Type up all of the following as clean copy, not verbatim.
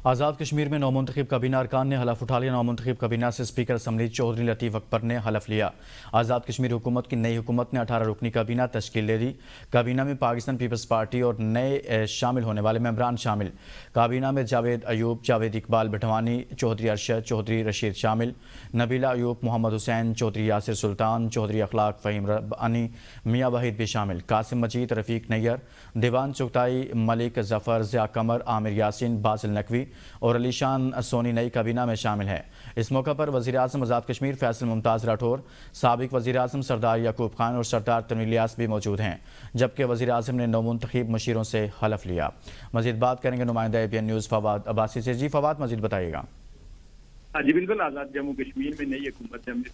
आज़ाद कश्मीर में नौमुंतखब काबीना अरकान ने हलफ उठा लिया। नौमुंतखब काबीना से स्पीकर असम्बली चौधरी लतीफ़ अकबर ने हलफ लिया। आज़ाद कश्मीर हुकूमत की नई हुकूमत ने 18 रुकनी काबीना तश्कील दे दी। काबीना में पाकिस्तान पीपल्स पार्टी और नए शामिल होने वाले मेंबरान शामिल। काबीना में जावेद अयूब, जावेद इकबाल बिठवानी, चौधरी अरशद, चौधरी रशीद शामिल, नबीला अयूब, मोहम्मद हुसैन, चौधरी यासिर सुल्तान, चौधरी अखलाक फ़हीम रब्बानी, मियाँ वहीद भी शामिल। कासिम मजीद, रफ़ीक नैयर, दीवान चुगताई, मलिक ज़फ़र, ज़िया कमर, आमिर यासिन, बासिल नकवी और अलीशान सोनी नई काबीना में शामिल हैं। इस मौका पर वज़ीर आज़म आज़ाद कश्मीर फैसल मुमताज़ राठौर, साबिक वज़ीर आज़म सरदार याकूब खान और सरदार तनवीर इलियास भी मौजूद हैं, जबकि वज़ीर आज़म ने नौमुंतखब मशीरों से हलफ लिया। मज़ीद बात करेंगे नुमाइंदा ABN न्यूज़ फवाद अब्बासी से। जी फवाद, मज़ीद बताइएगा। जी बिल्कुल, आज़ाद जम्मू कश्मीर में नई हुकूमत ने अपनी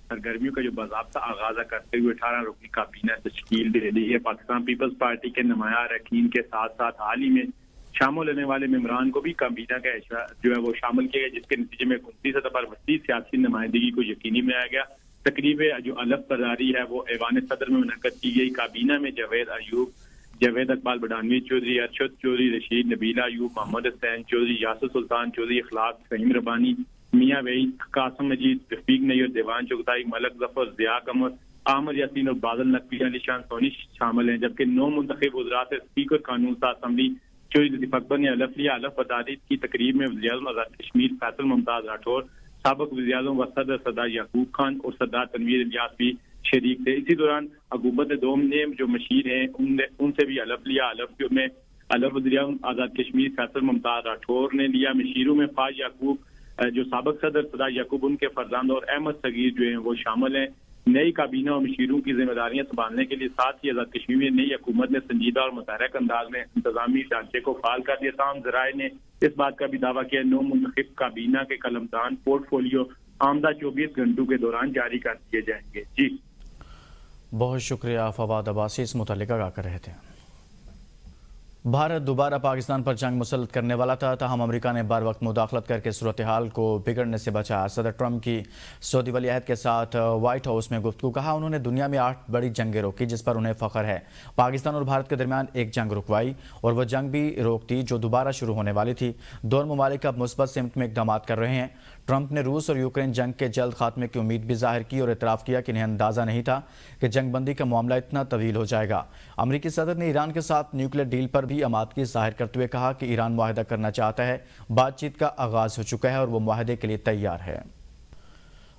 सरगर्मियों का जो बाज़ाब्ता आगाज़ा करते हुए 18 रुकनी काबीना तश्कील दे दी है। पाकिस्तान पीपल्स पार्टी के नुमाया अरकान के साथ साथ हाल ही में शामिल होने वाले मेंबरान को भी काबीना का जो है वो शामिल किया गया, जिसके नतीजे में 29 सतह पर वसी सियासी नुमाइंदगी को यकीनी बनाया गया। तकरीब जो अलफ बर्दारी है वो ऐवान सदर में मुनक़द की गई। काबीना में जावेद अयूब, जावेद इकबाल बिठवानी, चौधरी अरशद, चौधरी रशीद, नबीला अयूब, मोहम्मद हुसैन, चौधरी यासिर सुल्तान, चौधरी अखलाक फ़हीम रब्बानी, मियाँ वहीद, कासिम मजीद, रफ़ीक नैयर, दीवान चुगताई, मलिक ज़फ़र, ज़िया कमर, आमिर यासिन और बादल नकवी, अलीशान सोनी शामिल हैं। जबकि नौ मुंतखब वज़रात से स्पीकर कानून साज असम्बली चौधरी लतीफ़ अकबर ने हलफ लिया। हलफ बर्दारी की तकरीब में वज़ीर आज़म आज़ाद कश्मीर फैसल मुमताज़ राठौर, साबिक़ वज़ीर आज़म व सदर सरदार याकूब खान और सरदार तनवीर इलियास भी शरीक थे। इसी दौरान हुकूमत दोम ने जो मशीर हैं उनसे भी हलफ लिया। हलफ वज़ीर आज़म आज़ाद कश्मीर फैसल मुमताज़ राठौर ने लिया। मशीरों में फ़ाज याकूब जो साबिक़ सदर सरदार याकूब, उनके फरजांद और अहमद सगीर जो हैं वो शामिल हैं। नई काबीना और मशीरों की जिम्मेदारियां संभालने के लिए साथ ही आज़ाद कश्मीर में नई हुकूमत ने संजीदा और मुतहरक अंदाज में इंतजामी ढांचे को फाल कर दिया। तमाम ज़राए ने इस बात का भी दावा किया नौ मुंतखब काबीना के कलमदान पोर्टफोलियो आमदा 24 घंटों के दौरान जारी कर दिए जाएंगे। जी बहुत शुक्रिया फवाद अब्बासी, इस मुतालिक आगाह कर रहे थे। भारत दोबारा पाकिस्तान पर जंग मुसल्लत करने वाला था, ताहम अमेरिका ने बर वक्त मुदाखलत करके सूरत हाल को बिगड़ने से बचा। सदर ट्रंप की सऊदी वलीअहद के साथ व्हाइट हाउस में गुफ्तगू। कहा उन्होंने दुनिया में 8 बड़ी जंगें रोकी जिस पर उन्हें फ़ख्र है। पाकिस्तान और भारत के दरमियान एक जंग रुकवाई और वह जंग भी रोक दी जो दोबारा शुरू होने वाली थी। दोनों ममालिक अब मुस्बत सिमत में इक़दाम कर रहे हैं। ट्रंप ने रूस और यूक्रेन जंग के जल्द खात्मे की उम्मीद भी जाहिर की और इतराफ़ किया कि इन्हें अंदाज़ा नहीं था कि जंग बंदी का मामला इतना तवील हो जाएगा। अमरीकी सदर ने ईरान के साथ न्यूक्लियर डील पर भी आमादगी जाहिर करते हुए कहा कि ईरान मुआहदा करना चाहता है, बातचीत का आगाज़ हो चुका है और वो मुआहदे के लिए तैयार है।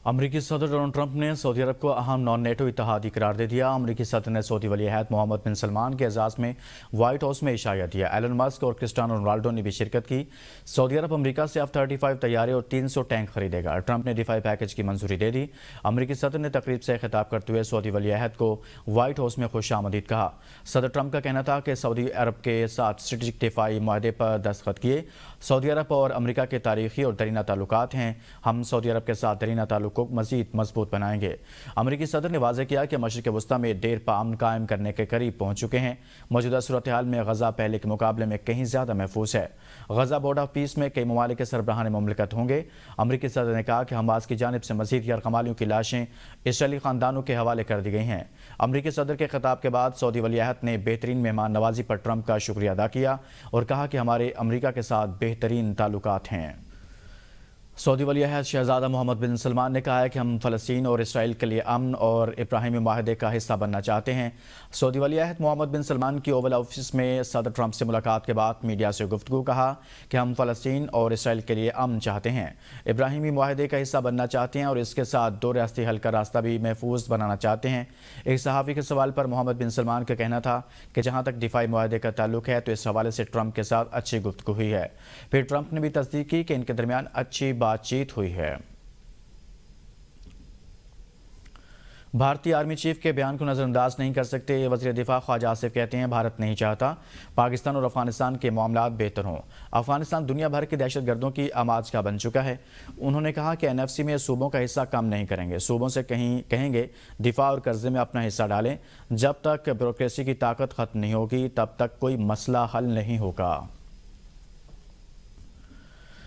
अमरीकी सदर डोनाल्ड ट्रंप ने सऊदी अरब को अहम नॉन नेटो इत्तेहादी करार दे दिया। अमरीकी सदर ने सऊदी वलीअहद मोहम्मद बिन सलमान के एजाज़ में व्हाइट हाउस में इशारा दिया। एलन मस्क और क्रिस्टियानो रोनाल्डो ने भी शिरकत की। सऊदी अरब अमरीका से F-35 तैयारे और 300 टैंक खरीदेगा। ट्रंप ने दिफाई पैकेज की मंजूरी दे दी। अमरीकी सदर ने तकरीब से खिताब करते हुए सऊदी वलीअहद को व्हाइट हाउस में खुशामदीद कहा। सदर ट्रंप का कहना था कि सऊदी अरब के साथ स्ट्रेटेजिक दिफाई मुआहदे पर दस्तखत किए। सऊदी अरब और अमरीका के तारीखी और दरीना ताल्लुकात हैं। हम सऊदी अरब के साथ दरीना ताल्लुक को मजीद मजबूत बनाएंगे। अमरीकी सदर ने वाज़ेह किया कि मशरिक़ वस्ता में देर पा अमन कायम करने के करीब पहुँच चुके हैं। मौजूदा सूरत हाल में गजा पहले के मुकाबले में कहीं ज़्यादा महफूज है। गजा बोर्ड ऑफ पीस में कई ममालिक के सरबराहान मुमलिकत होंगे। अमरीकी सदर ने कहा कि हमास की जानिब से मजीद यरगमालियों की लाशें इसराइली ख़ानदानों के हवाले कर दी गई हैं। अमरीकी सदर के खिताब के बाद सऊदी वलीअहद ने बेहतरीन मेहमान नवाजी पर ट्रंप का शुक्रिया अदा किया और कहा कि हमारे अमरीका के साथ बेहतरीन ताल्लुकात हैं। सऊदी वलीअहद शहजादा मोहम्मद बिन सलमान ने कहा है कि हम फ़लस्तीन और इसराइल के लिए अमन और इब्राहिमी माहदे का हिस्सा बनना चाहते हैं। सऊदी वलीअहद मोहम्मद बिन सलमान की ओवल ऑफिस में सदर ट्रंप से मुलाकात के बाद मीडिया से गुफ्तगू कहा कि हम फ़लस्तीन और इसराइल के लिए अमन चाहते हैं, इब्राहिमी माहदे का हिस्सा बनना चाहते हैं और इसके साथ 2 रियासती हल का रास्ता भी महफूज बनाना चाहते हैं। एक सहाफ़ी के सवाल पर मोहम्मद बिन सलमान का कहना था कि जहाँ तक दिफाई माहदे का ताल्लुक है तो इस हवाले से ट्रंप के साथ अच्छी गुफ्तगू हुई है। फिर ट्रंप ने भी तस्दीक की कि इनके दरमियान अच्छी बातचीत हुई है। भारतीय आर्मी चीफ के बयान को नज़रअंदाज नहीं कर सकते। वज़ीर दिफा ख्वाजा आसिफ कहते हैं भारत नहीं चाहता पाकिस्तान और अफगानिस्तान के मामलात बेहतर हों। अफगानिस्तान दुनिया भर के दहशत गर्दों की आमाज का बन चुका है। उन्होंने कहा कि NFC में सूबों का हिस्सा कम नहीं करेंगे। सूबों से कहेंगे दिफा और कर्जे में अपना हिस्सा डालें। जब तक ब्यूरोक्रेसी की ताकत ख़त्म नहीं होगी तब तक कोई मसला हल नहीं होगा।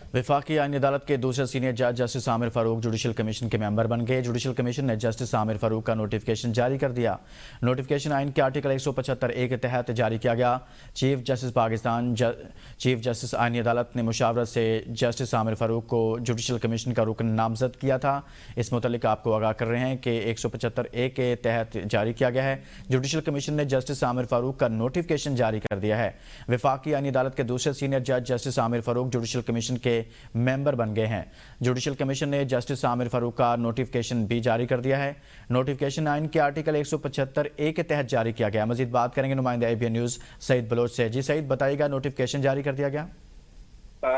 वफाकी आईनी अदालत के दूसरे सीनियर जज justice Aamir Farooq judicial commission के मेंबर बन गए। जुडिशल कमीशन ने जस्टिस आमिर फारूक का नोटिफिकेशन जारी कर दिया। नोटिफिकेशन आइन के आर्टिकल 175A के तहत जारी किया गया। Chief justice Pakistan chief justice आईनी अदालत ने मुशावरत से जस्टिस आमिर फारूक को जुडिशल कमीशन का रुकन नामजद किया था। इस मुतालिक आपको आगाह कर रहे हैं कि 175A के तहत जारी किया गया है। जुडिशल कमीशन ने जस्टिस आमिर फारूक का नोटिफिकेशन जारी कर दिया है। वफाकी आईनी अदालत के दूसरे सीनियर जज justice Aamir Farooq judicial commission के मेंबर बन गए हैं। जुडिशल कमीशन ने जस्टिस आमिर फारूक का नोटिफिकेशन भी जारी कर दिया है। नोटिफिकेशन आइन के आर्टिकल 175A के तहत जारी किया गया। मजीद बात करेंगे नुमाइंदा ABN न्यूज़ सईद बलोच से। जी सईद, बताइएगा नोटिफिकेशन जारी कर दिया गया?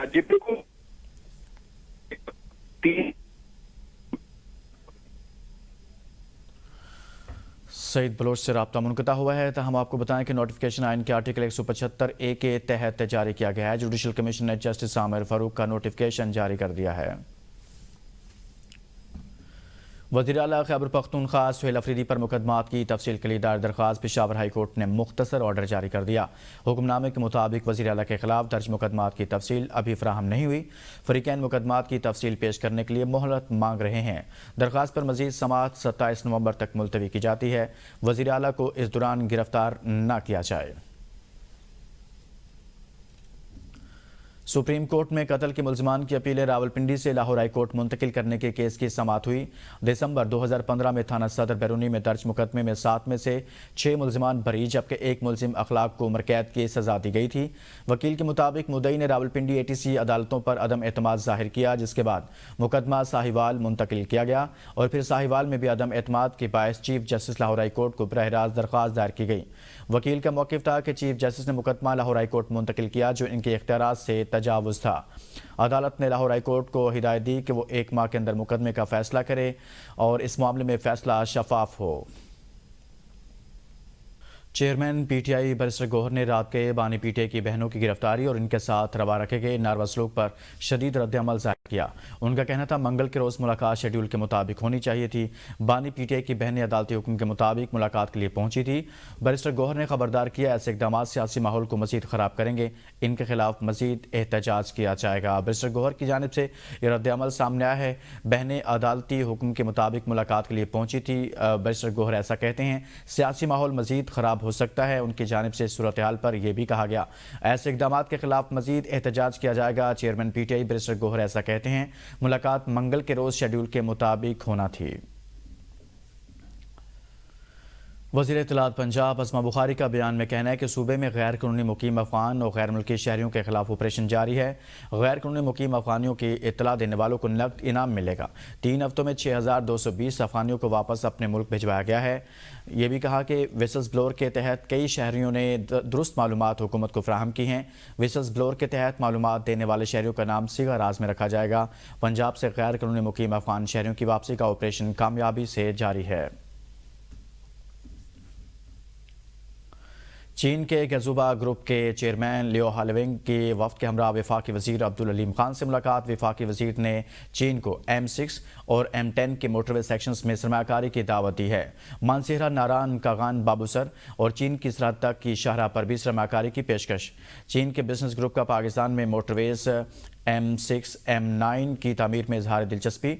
जी बिल्कुल। सईद बलोच से रब्ता मुनक़ता हुआ है। तो हम आपको बताएं कि नोटिफिकेशन आइन के आर्टिकल 175A के तहत जारी किया गया है। जुडिशल कमीशन ने जस्टिस आमिर फारूक का नोटिफिकेशन जारी कर दिया है। वज़ीर आला खैबर पख्तूनख्वा सुहेल अफरीदी पर मुकदमात की तफसील के लिए दायर दरख्वास्त पेशावर हाई कोर्ट ने मुख्तसर ऑर्डर जारी कर दिया। हुक्मनामे के मुताबिक वज़ीर आला के खिलाफ दर्ज मुकदमात की तफसील अभी फराहम नहीं हुई। फरीकैन मुकदमात की तफसील पेश करने के लिए मोहलत मांग रहे हैं। दरख्वास्त पर मजीद समाअत 27 नवंबर तक मुलतवी की जाती है। वज़ीर आला को इस दौरान गिरफ्तार न किया जाए। सुप्रीम कोर्ट में कत्ल के मुल्ज़िमान की अपीलें रावलपिंडी से लाहौर हाई कोर्ट मुंतकिल करने के केस की समाअत हुई। दिसंबर 2015 में थाना सदर बैरूनी में दर्ज मुकदमे में 7 में से 6 मुल्ज़िमान बरी जबकि एक मुल्ज़िम अखलाक को उम्र कैद की सजा दी गई थी। वकील के मुताबिक मुद्दई ने रावलपिंडी ATC अदालतों पर अदम एतमाद जाहिर किया, जिसके बाद मुकदमा साहिवाल मुंतकिल किया गया और फिर साहिवाल में भी अदम एतमाद के बायस chief justice Lahore high court को बरह रास्त दरख्वास्त दायर की गई। वकील का मौक़िफ़ था कि चीफ जस्टिस ने मुकदमा लाहौर हाई कोर्ट मुंतकिल किया जो इनके इख्तियारात से तजावुज़ था। अदालत ने लाहौर हाई कोर्ट को हिदायत दी कि वो 1 माह के अंदर मुकदमे का फैसला करे और इस मामले में फैसला शफाफ हो। चेयरमैन PTI बैरिस्टर गौहर ने रात के बानी PTI की बहनों की गिरफ्तारी और इनके साथ रवा रखे गए नारवा सलूक पर शदीद रद्द-ए-अमल ज़ाहिर किया। उनका कहना था मंगल के रोज़ मुलाकात शेड्यूल के मुताबिक होनी चाहिए थी। बानी PTI की बहनें अदालती हुक्म के मुताबिक मुलाकात के लिए पहुंची थी। बैरिस्टर गौहर ने खबरदार किया ऐसे इक़दाम सियासी माहौल को मज़ीद ख़राब करेंगे, इनके खिलाफ मज़ीद एहतजाज किया जाएगा। बैरिस्टर गौहर की जानिब से ये रद्द-ए-अमल सामने आया है। बहनें अदालती हुक्म के मुताबिक मुलाकात के लिए पहुंची थी। बैरिस्टर गौहर ऐसा कहते हैं सियासी माहौल मज़ीद ख़राब हो सकता है। उनकी जानिब से सूरत हाल पर यह भी कहा गया ऐसे इक़दामात के खिलाफ मजीद एहतजाज किया जाएगा। चेयरमैन PTI बैरिस्टर गौहर ऐसा कहते हैं मुलाकात मंगल के रोज शेड्यूल के मुताबिक होना थी। वज़ीर इत्तलात पंजाब अस्मा बुखारी का बयान में कहना है कि सूबे में गैर कानूनी मुकीम अफगान और गैर मुल्की शहरियों के खिलाफ ऑपरेशन जारी है। गैर कानूनी मुकीम अफगानियों की इत्तला देने वालों को नकद इनाम मिलेगा। 3 हफ्तों में 6220 अफगानियों को वापस अपने मुल्क भिजवाया गया है। ये भी कहा कि विसल्स ब्लोअर के तहत कई शहरियों ने दुरुस्त मालूमात हुकूमत को फराहम की हैं। विसल्स ब्लोअर के तहत मालूमात देने वाले शहरियों का नाम सीगा राज में रखा जाएगा। पंजाब से गैर कानूनी मुकीम अफगान शहरियों की वापसी का ऑपरेशन कामयाबी से जारी है। चीन के गजुबा ग्रुप के चेयरमैन लियो हालविंग की वफ़द के हमरा वफाकी वज़ीर अब्दुल अलीम खान से मुलाकात। वफाकी वज़ीर ने चीन को M6 और M10 के मोटरवे सेक्शंस में सरमाकारी की दावत दी है। मानसेहरा, नारान, कागान, बाबूसर और चीन की सरहद तक की शाहराह पर भी सरमाकारी की पेशकश। चीन के बिजनेस ग्रुप का पाकिस्तान में मोटरवेज M6, M9 की तामीर में इजहार दिलचस्पी।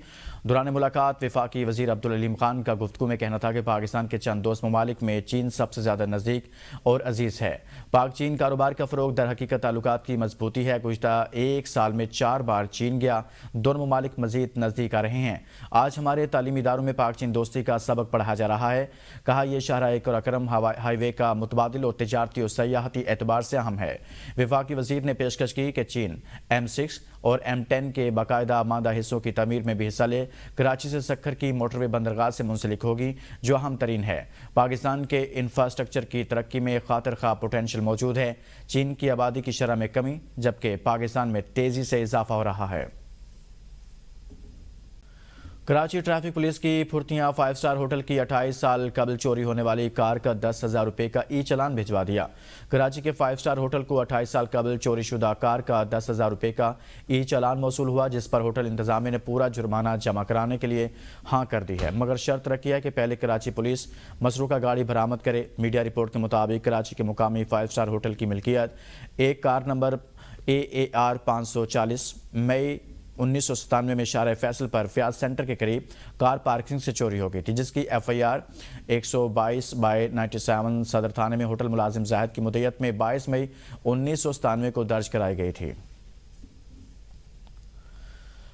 दौरान मुलाकात वफाकी वज़ीर अब्दुल अलीम खान का गुफ्तगू में कहना था कि पाकिस्तान के चंद दोस्त ममालिक में चीन सबसे ज़्यादा नज़दीक और अजीज़ है। पाक चीन कारोबार का फ़रोग दर हकीकत ताल्लुकात की मजबूती है। गुज़श्ता 1 साल में 4 बार चीन गया। दोनों ममालिक मज़ीद नज़दीक आ रहे हैं। आज हमारे तालीमी इदारों में पाक चीन दोस्ती का सबक पढ़ाया जा रहा है। कहा यह शाहराह कराकरम हाईवे का मुतबादिल और तिजारती और सयाहती एतबार से अहम है। वफाकी वज़ीर ने पेशकश की कि चीन M6 और M10 के बाकायदा मादा हिस्सों की तमीर में भी हिस्सा ले। कराची से सक्खर की मोटरवे बंदरगाह से मुंसलिक होगी जो अहम तरीन है। पाकिस्तान के इंफ्रास्ट्रक्चर की तरक्की में खातिर खा पोटेंशियल मौजूद है। चीन की आबादी की शरह में कमी जबकि पाकिस्तान में तेजी से इजाफा हो रहा है। कराची ट्रैफिक पुलिस की फुर्तियां 5 स्टार होटल की 28 साल कबल चोरी होने वाली कार का 10,000 रुपये का चालान भिजवा दिया। कराची के 5 स्टार होटल को 28 साल कबल चोरी शुदा कार का 10,000 रुपये का चालान मौसूल हुआ, जिस पर होटल इंतजामिया ने पूरा जुर्माना जमा कराने के लिए हाँ कर दी है, मगर शर्त रखी है कि पहले कराची पुलिस मसरूका गाड़ी बरामद करे। मीडिया रिपोर्ट के मुताबिक कराची के मुकामी 5 स्टार होटल की मिल्कियत एक कार नंबर AAR 540 मई 1997 में शारा फैसल पर फयाज सेंटर के करीब कार पार्किंग से चोरी हो गई थी, जिसकी FIR 122/97 सदर थाने में होटल मुलाजिम जाहिद की मुद्दत में 22 मई 1997 को दर्ज कराई गई थी।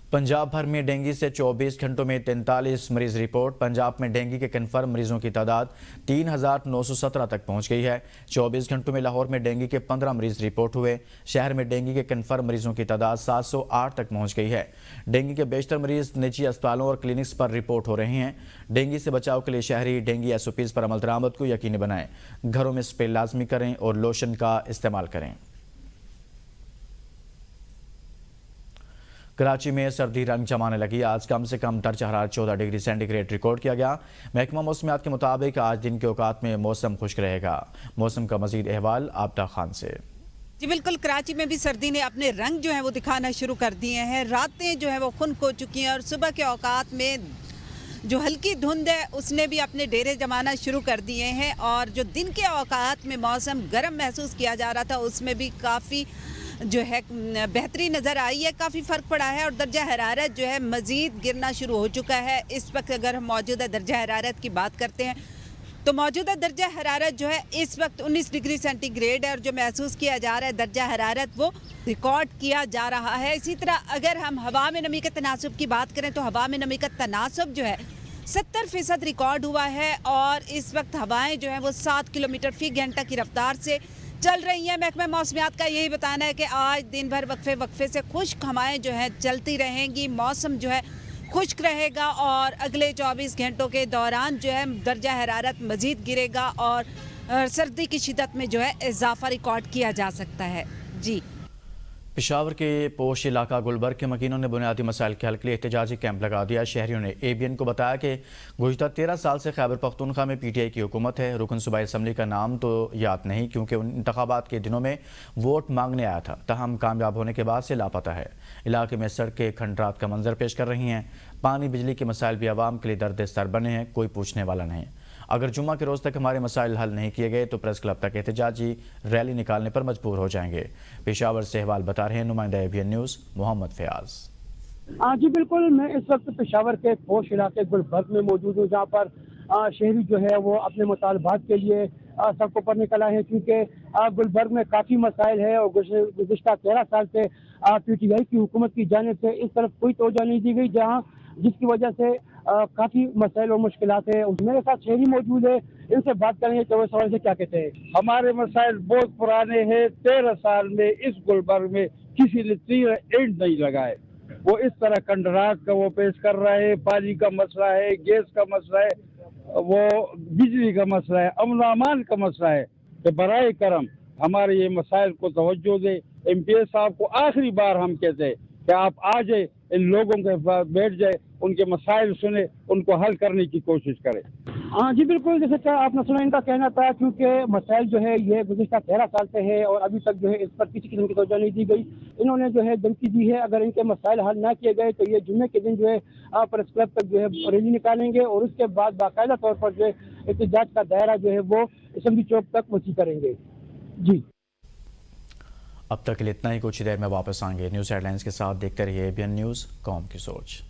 पंजाब भर में डेंगू से 24 घंटों में 43 मरीज रिपोर्ट। पंजाब में डेंगू के कन्फर्म मरीजों की तादाद 3,917 तक पहुंच गई है। 24 घंटों में लाहौर में डेंगू के 15 मरीज रिपोर्ट हुए। शहर में डेंगू के कन्फर्म मरीजों की तादाद 708 तक पहुंच गई है। डेंगू के बेशतर मरीज निजी अस्पतालों और क्लिनिक्स पर रिपोर्ट हो रहे हैं। डेंगू से बचाव के लिए शहरी डेंगू SOPs पर अमल दरामद को यकीनी बनाएं। घरों में स्प्रे लाजमी करें और लोशन का इस्तेमाल करें। कराची में सर्दी रंग जमाने लगी। आज कम से कम दर्जा हरारत 14 डिग्री सेंटीग्रेड रिकॉर्ड किया गया। महकमा मौसमियात के मुताबिक आज दिन के औकात में मौसम खुश्क रहेगा। मौसम का मजीद अहवाल आबदा खान से। जी बिल्कुल, कराची में भी सर्दी ने अपने रंग जो है वो दिखाना शुरू कर दिए हैं। रातें जो है वो खुन्क हो चुकी हैं और सुबह के औकात में जो हल्की धुंध है उसने भी अपने डेरे जमाना शुरू कर दिए हैं। और जो दिन के औकात में मौसम गर्म महसूस किया जा रहा था उसमें भी काफ़ी जो है बेहतरी नज़र आई है, काफ़ी फ़र्क पड़ा है और दर्जा हरारत जो है मज़ीद गिरना शुरू हो चुका है। इस वक्त अगर हम मौजूदा दर्जा हरारत की बात करते हैं तो मौजूदा दर्जा हरारत जो है इस वक्त 19 डिग्री सेंटीग्रेड है और जो महसूस किया जा रहा है दर्जा हरारत वो रिकॉर्ड किया जा रहा है। इसी तरह अगर हम हवा में नमी के तनासब की बात करें तो हवा में नमी का तनासब जो है 70% रिकॉर्ड हुआ है और इस वक्त हवाएं जो है वो 7 किलोमीटर फी घंटा की रफ्तार से चल रही हैं। महकमा मौसमियात का यही बताना है कि आज दिन भर वक्फे से खुश्क हवाएं जो है चलती रहेंगी, मौसम जो है खुश्क रहेगा और अगले 24 घंटों के दौरान जो है दर्जा हरारत मज़ीद गिरेगा और सर्दी की शिद्दत में जो है इजाफा रिकॉर्ड किया जा सकता है। जी, पेशावर के पोश इलाका गुलबर्ग के मकीनों ने बुनियादी मसाइल के हल के लिए एहतजाजी कैंप लगा दिया। शहरियों ने ABN को बताया कि गुज़श्ता 13 साल से खैबर पख्तूनख्वा में PTI की हुकूमत है। रुकन सूबाई असम्बली का नाम तो याद नहीं क्योंकि उन इंतखाबात के दिनों में वोट मांगने आया था, तहम कामयाब होने के बाद से लापता है। इलाके में सड़कें खंडरात का मंजर पेश कर रही हैं। पानी बिजली के मसाइल भी आवाम के लिए दर्द सर बने हैं, कोई पूछने वाला नहीं। अगर जुम्मा के रोज़ तक हमारे मसाइल हल नहीं किए गए तो प्रेस क्लब तक एहतजाजी रैली निकालने पर मजबूर हो जाएंगे। पेशावर से अहवाल बता रहे हैं नुमाइंदा ABN न्यूज़ मोहम्मद फयाज। जी बिल्कुल, मैं इस वक्त पेशावर के पोश इलाके गुलबर्ग में मौजूद हूँ, जहाँ पर शहरी जो है वो अपने मुतालबात के लिए सड़कों पर निकल आए हैं क्योंकि गुलबर्ग में काफ़ी मसाइल है और गुज़श्ता 13 साल से PTI की हुकूमत की जानिब से इस तरफ कोई तवज्जो नहीं दी गई, जिसकी वजह से काफ़ी मसाइल और मुश्किलात है। मेरे साथ शहरी मौजूद है, इनसे बात करेंगे कि वो सवाल से क्या कहते हैं। हमारे मसाइल बहुत पुराने हैं। 13 साल में इस गुलबर्ग में किसी ने 3 ईंट नहीं लगाए। वो इस तरह कंडरात का वो पेश कर रहे हैं। पानी का मसला है, गैस का मसला है, वो बिजली का मसला है, अमन अमान का मसला है। तो बराए करम हमारे ये मसाइल को तवज्जो दे। MPA साहब को आखिरी बार हम कहते हैं कि आप आ जाए, इन लोगों के पास बैठ जाए, उनके मसाइल सुने, उनको हल करने की कोशिश करें। जी बिल्कुल, जैसे कि आपने सुना इनका कहना था क्योंकि मसाइल जो है ये गुज़श्ता 13 साल से है और अभी तक जो है इस पर किसी किस्म की तवज्जो नहीं दी गई। इन्होंने जो है धमकी दी है अगर इनके मसाइल हल ना किए गए तो ये जुम्मे के दिन जो है प्रेस क्लब तक जो है रैली निकालेंगे और उसके बाद बाकायदा तौर पर जो है एहतजाज का दायरा जो है वो असेंबली चौक तक वसी करेंगे। जी, अब तक के लिए इतना ही। कुछ देर में वापस आएंगे न्यूज़ हेडलाइंस के साथ। देखते रहिए ABN न्यूज़, कौम की सोच।